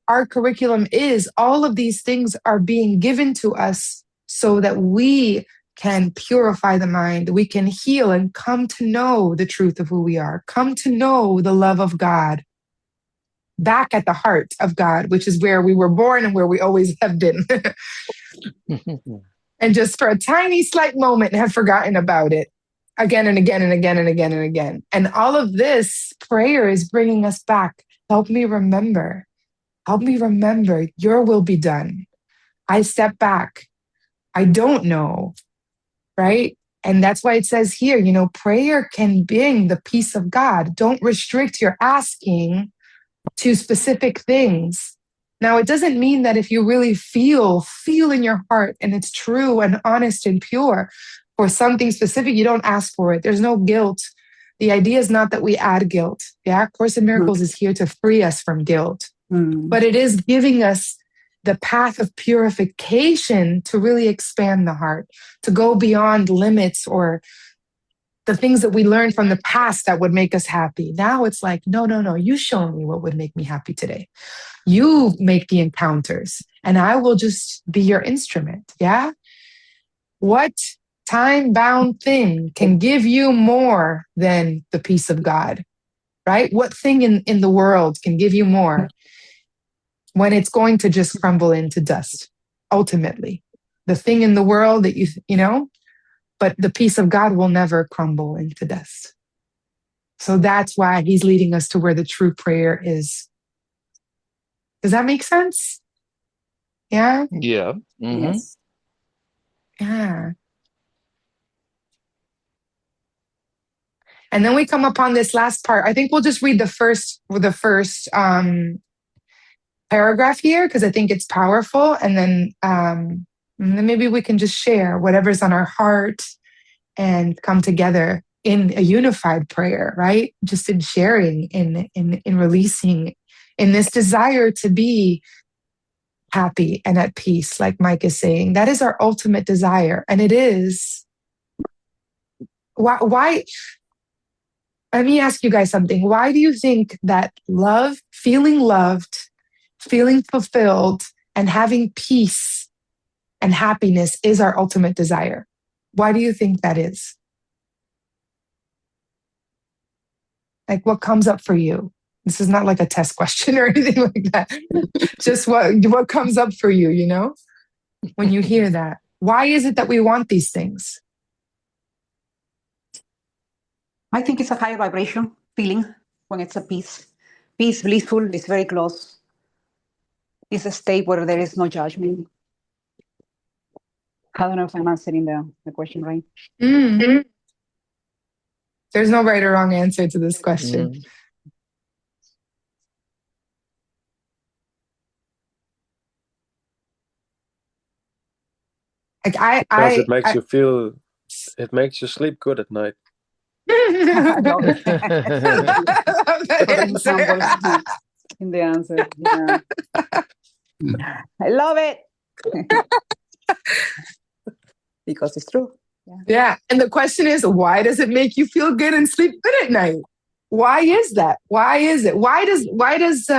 our curriculum is, all of these things are being given to us so that we can purify the mind, we can heal and come to know the truth of who we are, come to know the love of God, back at the heart of God, which is where we were born and where we always have been. And just for a tiny, slight moment have forgotten about it again and again and again and again and again. And all of this prayer is bringing us back. Help me remember. Help me remember. Your will be done. I step back. I don't know, right? And that's why it says here, prayer can bring the peace of God. Don't restrict your asking to specific things. Now, it doesn't mean that if you really feel in your heart and it's true and honest and pure for something specific, you don't ask for it. There's no guilt. The idea is not that we add guilt. Yeah, Course in Miracles is here to free us from guilt. But it is giving us the path of purification to really expand the heart, to go beyond limits or the things that we learned from the past that would make us happy. Now it's like, no, you show me what would make me happy today. You make the encounters and I will just be your instrument. Yeah. What time-bound thing can give you more than the peace of God, right? What thing in the world can give you more when it's going to just crumble into dust? Ultimately, the thing in the world that but the peace of God will never crumble into dust. So that's why he's leading us to where the true prayer is Does that make sense? Yeah? Yeah. Mm-hmm. Yes. Yeah. And then we come upon this last part. I think we'll just read the first paragraph here because I think it's powerful. And then maybe we can just share whatever's on our heart and come together in a unified prayer, right? Just in sharing, in releasing, in this desire to be happy and at peace, like Mike is saying. That is our ultimate desire. And it is why let me ask you guys something. Why do you think that love, feeling loved, feeling fulfilled, and having peace and happiness is our ultimate desire? Why do you think that is? Like, what comes up for you? This is not like a test question or anything like that. Just what comes up for you, you know, when you hear that. Why is it that we want these things? I think it's a higher vibration feeling when it's a peace. Peace, blissful, is very close. It's a state where there is no judgment. I don't know if I'm answering the question right. Mm. There's no right or wrong answer to this question. Mm. Like Because it makes you feel, it makes you sleep good at night. I love it. That answer. In the answer. Yeah. I love it. Because it's true. Yeah. And the question is, why does it make you feel good and sleep good at night? Why is that? Why is it? Why does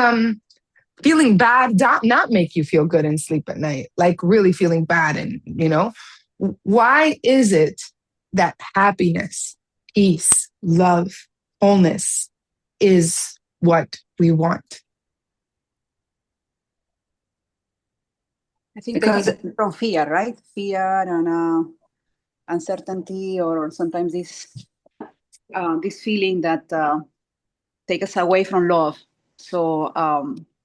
feeling bad not make you feel good and sleep at night? Like really feeling bad and, you know, why is it that happiness, peace, love, wholeness is what we want? I think Because- they get from fear, right? Fear and uncertainty, or sometimes this feeling that take us away from love. So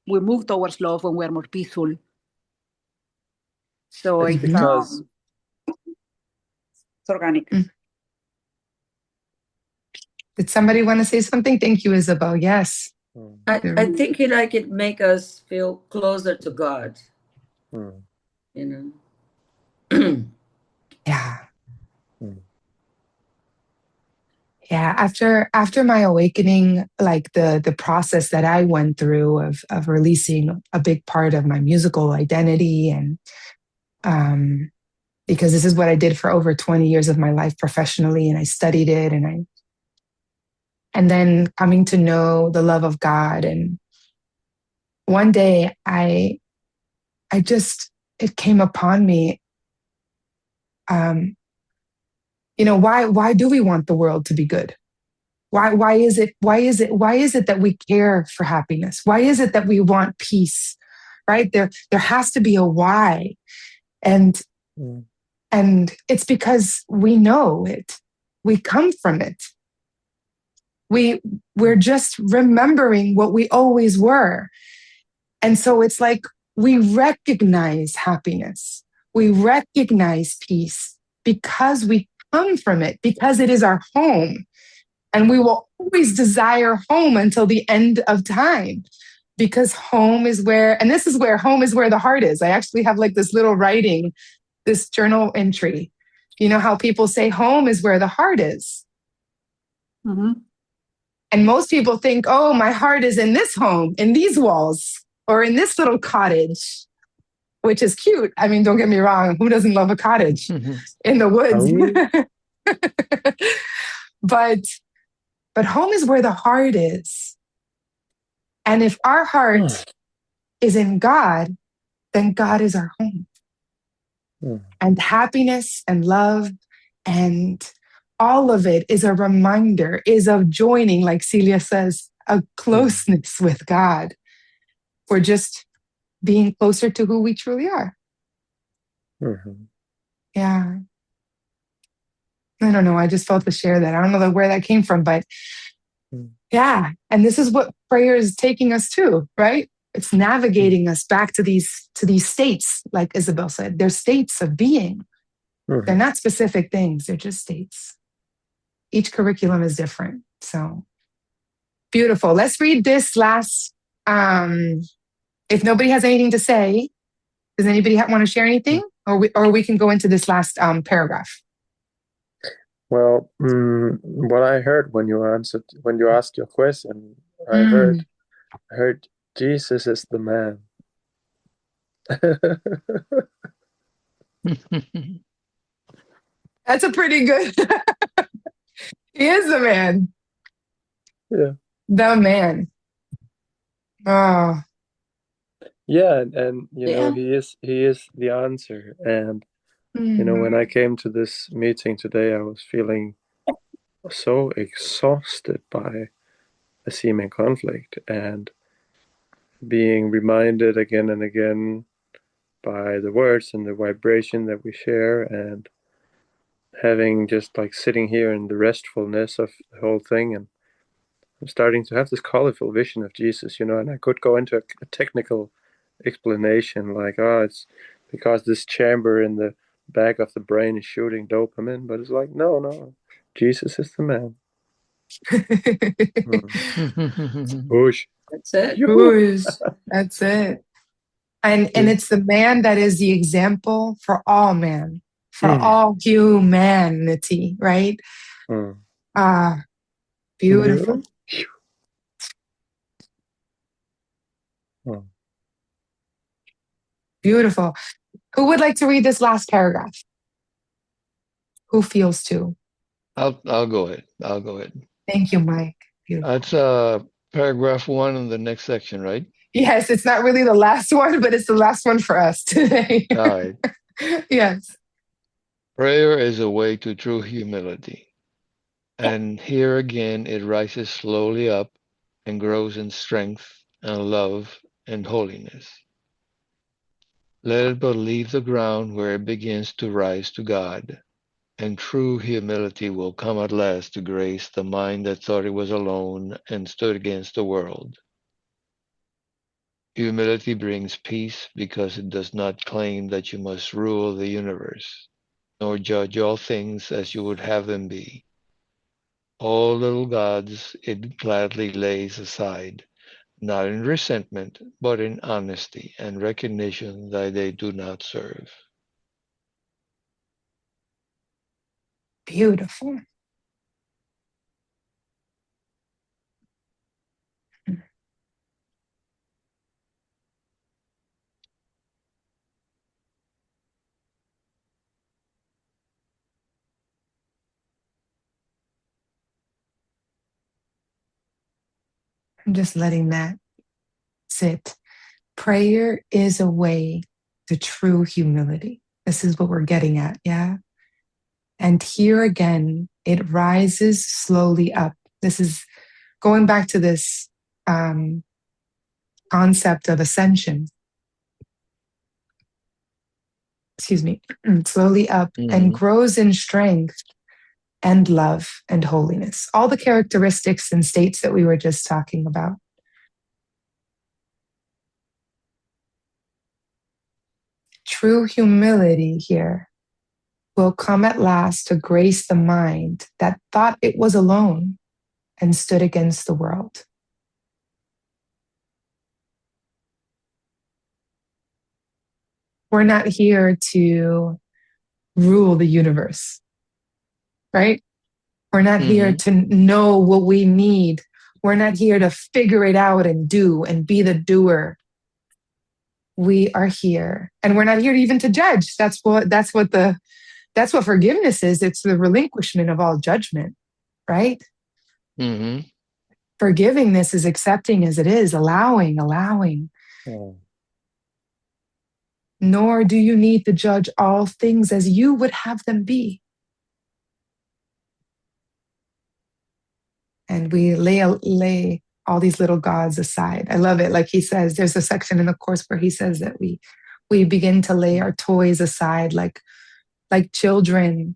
we move towards love when we're more peaceful. So It's because it's organic. Did somebody want to say something? Thank you, Isabel. Yes. I think it make us feel closer to God. You know. Yeah. Mm. Yeah. After my awakening, like the process that I went through of releasing a big part of my musical identity, and because this is what I did for over 20 years of my life professionally, and I studied it, and then coming to know the love of God. And one day it came upon me, you know, why do we want the world to be good? Why is it that we care for happiness? Why is it that we want peace? Right? There has to be a why. And it's because we know it. We come from it. We're just remembering what we always were. And so it's like we recognize happiness. We recognize peace because we come from it, because it is our home. And we will always desire home until the end of time, because home is where, and this is where home is where the heart is. I actually have like this little writing, this journal entry. You know how people say home is where the heart is. Mm-hmm. And most people think, oh, my heart is in this home, in these walls, or in this little cottage, which is cute. I mean, don't get me wrong. Who doesn't love a cottage in the woods? But home is where the heart is. And if our heart is in God, then God is our home. And happiness and love and all of it is a reminder, is of joining, like Celia says, a closeness with God. We're just being closer to who we truly are. Yeah. I don't know. I just felt to share that. I don't know where that came from, but yeah. And this is what prayer is taking us to, right? It's navigating us back to these states, like Isabel said. They're states of being. They're not specific things, they're just states. Each curriculum is different. So beautiful. Let's read this last. If nobody has anything to say, does anybody want to share anything? Or we can go into this last paragraph. Well, what I heard when you asked your question, I heard Jesus is the man. That's a pretty good. He is the man. Yeah. The man. Oh. Yeah, and you know, he is the answer. And you know, when I came to this meeting today, I was feeling so exhausted by a seeming conflict and being reminded again and again by the words and the vibration that we share, and having just like sitting here in the restfulness of the whole thing. And I'm starting to have this colorful vision of Jesus, you know, and I could go into a technical explanation like, oh, it's because this chamber in the back of the brain is shooting dopamine, but it's like, no, Jesus is the man. Push. That's it. That's it. And it's the man that is the example for all man, for all humanity, right? Beautiful. Beautiful. Who would like to read this last paragraph? Who feels to? I'll go ahead. I'll go ahead. Thank you, Mike. Beautiful. That's paragraph 1 in the next section, right? Yes, it's not really the last one, but it's the last one for us today. All right. Yes. Prayer is a way to true humility. And here again, it rises slowly up and grows in strength and love and holiness. Let it but leave the ground where it begins to rise to God, and true humility will come at last to grace the mind that thought it was alone and stood against the world. Humility brings peace because it does not claim that you must rule the universe, nor judge all things as you would have them be. All little gods it gladly lays aside, not in resentment, but in honesty and recognition that they do not serve. Beautiful. I'm just letting that sit. Prayer is a way to true humility. This is what we're getting at, yeah? And here again, it rises slowly up. This is going back to this concept of ascension. Excuse me, slowly up and grows in strength and love and holiness. All the characteristics and states that we were just talking about. True humility here will come at last to grace the mind that thought it was alone and stood against the world. We're not here to rule the universe, right? We're not here to know what we need. We're not here to figure it out and do and be the doer. We are here, and we're not here even to judge. That's what forgiveness is. It's the relinquishment of all judgment, right? Forgiving this is accepting as it is, allowing. Nor do you need to judge all things as you would have them be. And we lay all these little gods aside. I love it. Like he says, there's a section in the course where he says that we begin to lay our toys aside like children.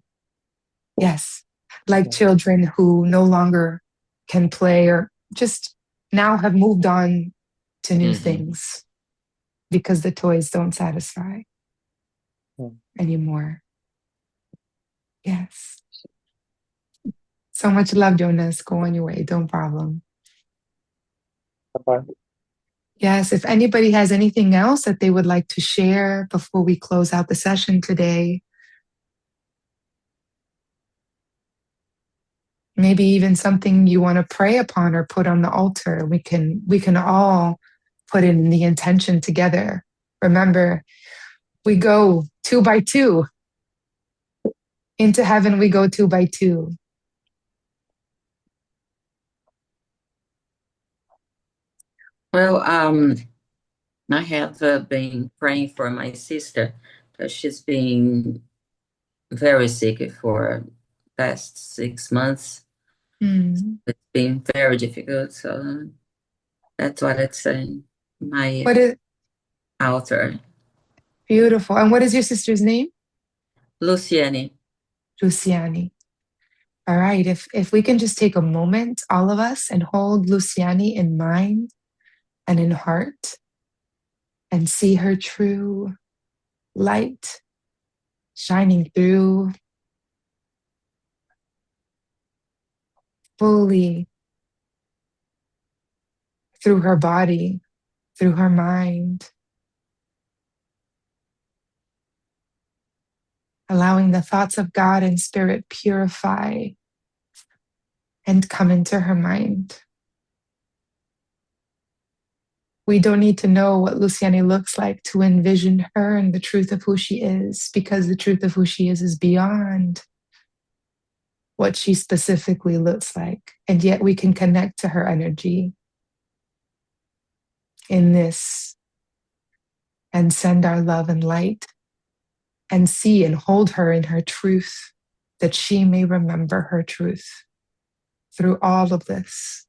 Yes, like children who no longer can play or just now have moved on to new things because the toys don't satisfy anymore. Yes. So much love, Jonas. Go on your way. Don't problem. Bye-bye. Yes. If anybody has anything else that they would like to share before we close out the session today, maybe even something you want to pray upon or put on the altar, we can all put in the intention together. Remember, we go 2 by 2. Into heaven we go 2 by 2. Well, I have been praying for my sister because she's been very sick for past 6 months. It's been very difficult, so that's what it's in my altar. Beautiful. And what is your sister's name? Luciani. Luciani. All right. If we can just take a moment, all of us, and hold Luciani in mind and in heart and see her true light shining through fully through her body, through her mind, allowing the thoughts of God and Spirit purify and come into her mind. We don't need to know what Luciani looks like to envision her and the truth of who she is, because the truth of who she is beyond what she specifically looks like. And yet we can connect to her energy in this and send our love and light and see and hold her in her truth, that she may remember her truth through all of this.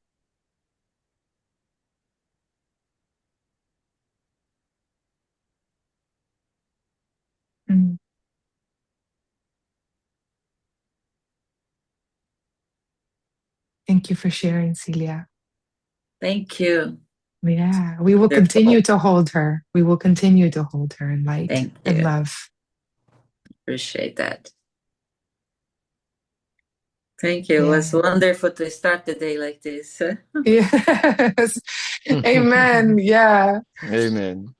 Thank you for sharing, Celia. Thank you. Yeah, we will continue to hold her. We will continue to hold her in light and love. Appreciate that. Thank you. It was wonderful to start the day like this. Yes. Amen. Yeah. Amen.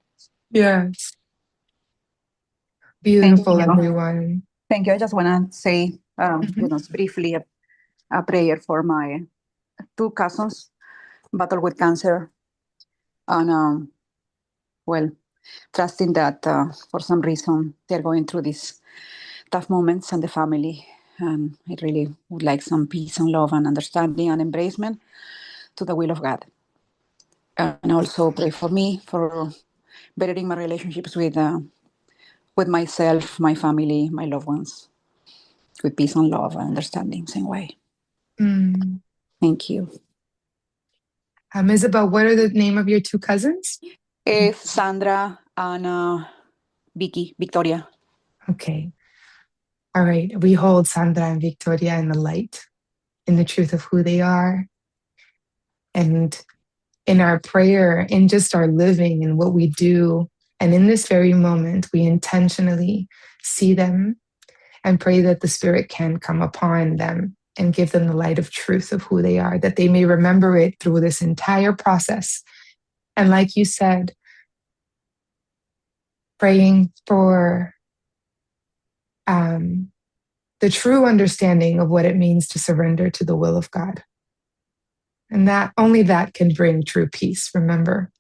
Yes. Beautiful, everyone. Thank you. I just want to say, briefly a prayer for my 2 cousins battle with cancer. And, trusting that for some reason they're going through these tough moments and the family. And I really would like some peace and love and understanding and embracement to the will of God. And also pray for me for bettering my relationships with myself, my family, my loved ones, with peace and love and understanding, same way. Thank you. Isabel, what are the name of your 2 cousins? It's Sandra and Victoria. Okay. All right. We hold Sandra and Victoria in the light, in the truth of who they are. And in our prayer, in just our living and what we do. And in this very moment, we intentionally see them and pray that the Spirit can come upon them and give them the light of truth of who they are, that they may remember it through this entire process. And like you said, praying for the true understanding of what it means to surrender to the will of God. And that only that can bring true peace, remember,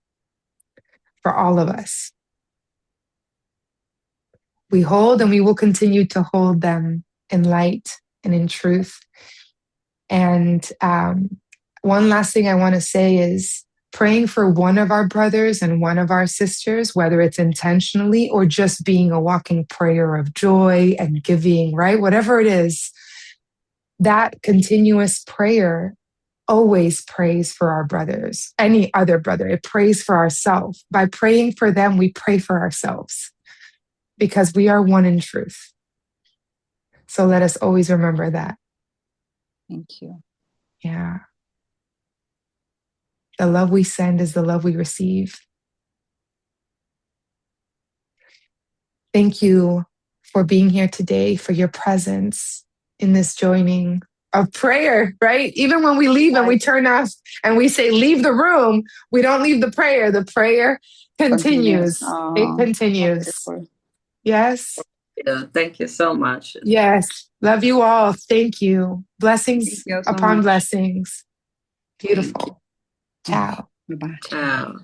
for all of us. We hold and we will continue to hold them in light and in truth. And one last thing I want to say is praying for one of our brothers and one of our sisters, whether it's intentionally or just being a walking prayer of joy and giving, right? Whatever it is, that continuous prayer always prays for our brothers, any other brother. It prays for ourselves. By praying for them, we pray for ourselves because we are one in truth. So let us always remember that. Thank you. Yeah. The love we send is the love we receive. Thank you for being here today, for your presence in this joining of prayer, right? Even when we leave and we turn off and we say, leave the room, we don't leave the prayer. The prayer continues. It continues. Yes. Yeah, thank you so much. Yes. Love you all. Thank you. Blessings Thank you so upon much. blessings. Beautiful. Ciao. Bye-bye. Ciao.